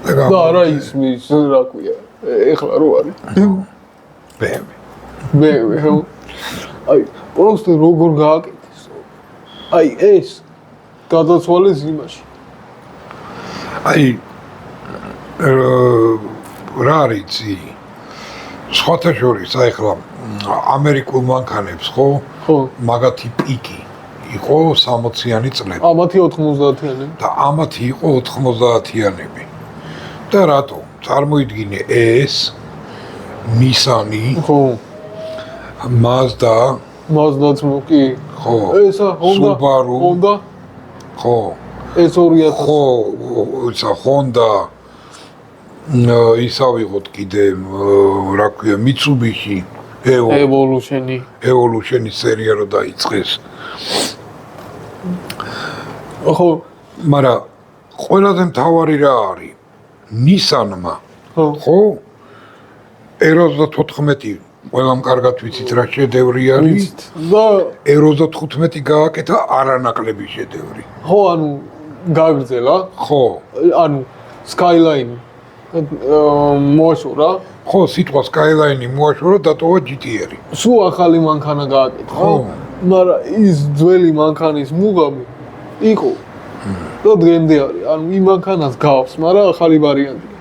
და არა ისმის რა ქვია ეხლა რო არის BMW ხო აი პროსტო როგორ გააკეთეს აი ეს გადაცვალეს იმაში აი რა არის სხვათა შორის აი ხლა ამერიკულ მანქანებს ხო მაგათი პიკი იყო 60-იანი წლები ამათი 90-იანი და ამათი იყო 90-იანები და რატო წარმოიდგინე ეს Nissan-ი ხო Mazda-ც კი ხო ესა Honda ხო ეს 2000 ხო ისა Honda ისა ვიღოთ კიდე რა ქვია Mitsubishi Evolution-ი სერია რო დაიწყეს ხო მაგრამ ყველაზე მთავარი რა არის Nissan-მა ხო 94 ყველამ კარგად ვიცით რა შედევრი არის და 95 გააკეთა არანაკლები შედევრი ხო ანუ გაგრძელა ხო ანუ Skyline მოაშორა ხო სიტყვა Skyline-ი მოაშორა დატოვა GT-ერი სულ ახალი მანქანა გააკეთა ხო მაგრამ ის ძველი მანქანის მუღამი იყო და დღემდე არის ანუ იმ მანქანას გავს მაგრამ ახალი ვარიანტი